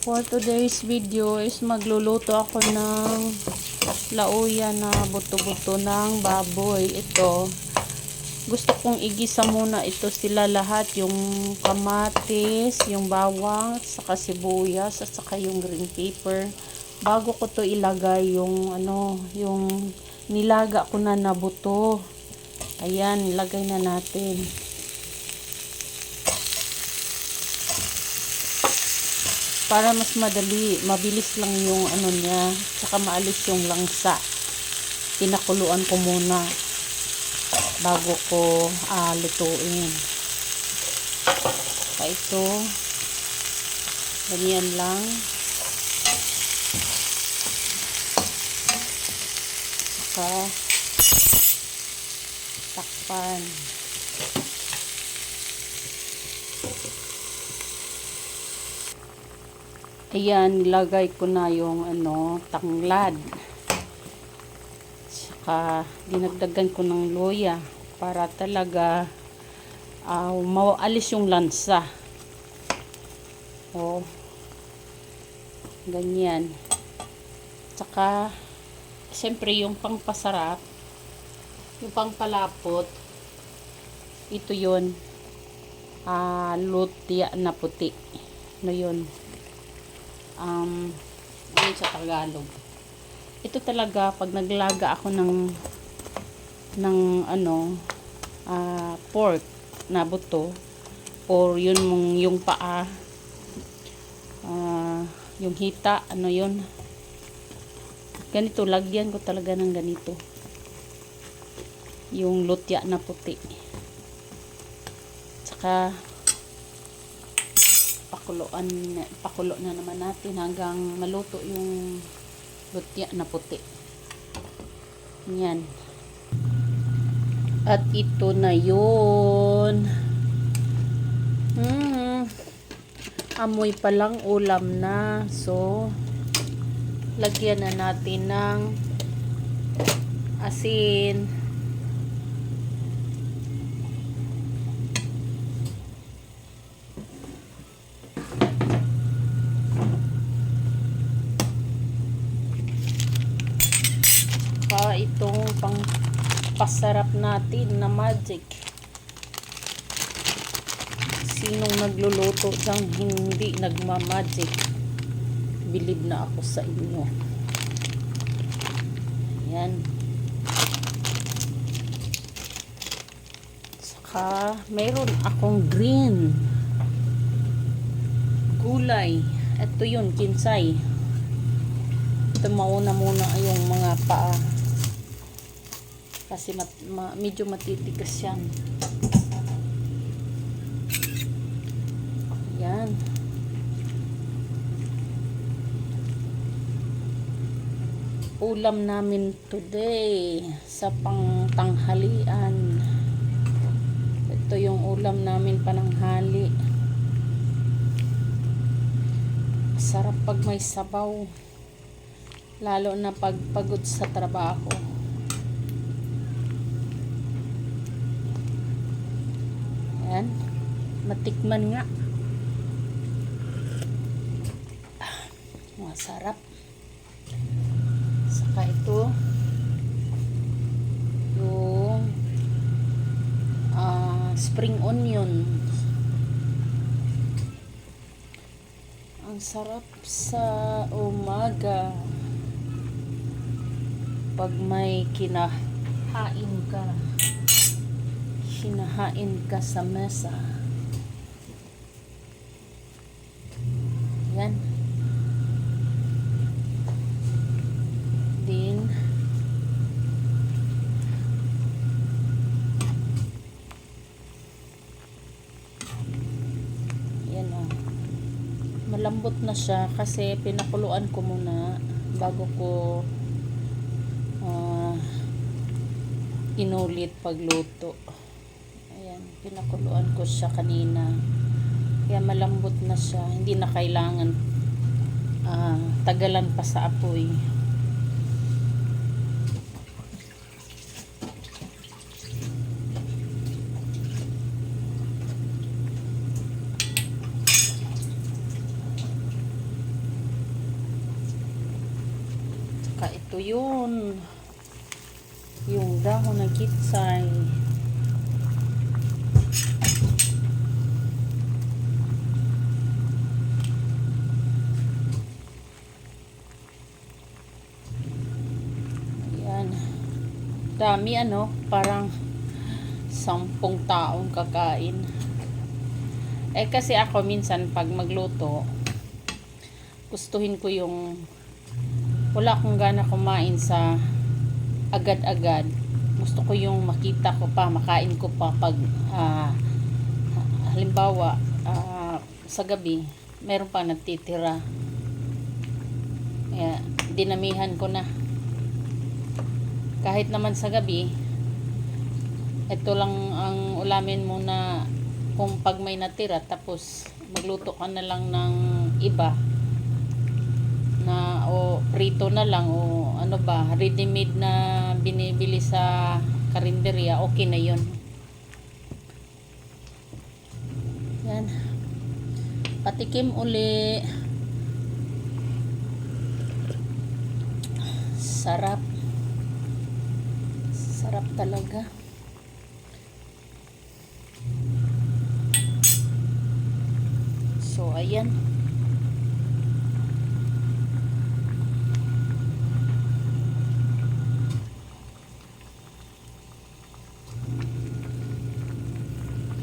For today's video is magluluto ako ng lauya na buto-buto ng baboy. Ito, gusto kong igisa muna ito sila lahat, yung kamatis, yung bawang, saka sibuyas, at saka yung green pepper. Bago ko to ilagay yung yung nilaga ko na buto. Ayan, ilagay na natin. Para mas madali, mabilis lang yung niya, saka maalis yung langsa. Pinakuluan ko muna bago ko lutuin. Saka ito, ganyan lang. Saka takpan. Ayan, nilagay ko na yung tanglad. Saka dinagdagan ko ng luya para talaga mawaalis yung lansa. O, ganyan. Saka siyempre yung pangpasarap, yung pangpalapot, ito yun, lutya na puti. Yun? Ano sa Tagalog? Ito talaga pag naglaga ako ng pork na buto, or yung paa, yung hita, yun, ganito, lagyan ko talaga ng ganito yung lutya na puti. Saka pakulo na naman natin hanggang maluto yung lutya na puti. Yan. At ito na yun. Amoy pa lang ulam na. So, lagyan na natin ng asin. Itong pangpasarap natin na magic. Sinong nagluluto dyan hindi nagmamagic? Believe na ako sa inyo. Yan. Saka mayroon akong green gulay. Ito yun, kinsay. Ito mauna muna yung mga paa. Kasi medyo matitigas yan. Yan. Ulam namin today sa pangtanghalian. Ito yung ulam namin pananghali. Sarap pag may sabaw. Lalo na pag pagod sa trabaho. Yan. Matikman nga. Masarap. Saka ito yung spring onion. Ang sarap sa umaga pag may kinahain ka sa mesa. Yan. Din yan, malambot na siya kasi pinakuluan ko muna bago ko inulit pagluto. Ayan, pinakuluan ko siya kanina. Kaya malambot na siya. Hindi na kailangan tagalan pa sa apoy. Tsaka ito yun. Yung dahon ng kitsay. Ayan. Dami ano, parang 10 taong kakain. Eh kasi ako minsan pag magluto, gustuhin ko yung wala akong gana kumain sa agad-agad. Gusto ko yung makita ko pa, makain ko pa pag halimbawa sa gabi, meron pa nagtitira. Kaya dinamihan ko na. Kahit naman sa gabi, ito lang ang ulamin mo na kung pag may natira tapos magluto ka na lang ng iba na o prito na lang o ano ba, ready made na binibili sa karinderya, okay na yun. Yan. Patikim uli. Sarap. Sarap talaga. So, ayan.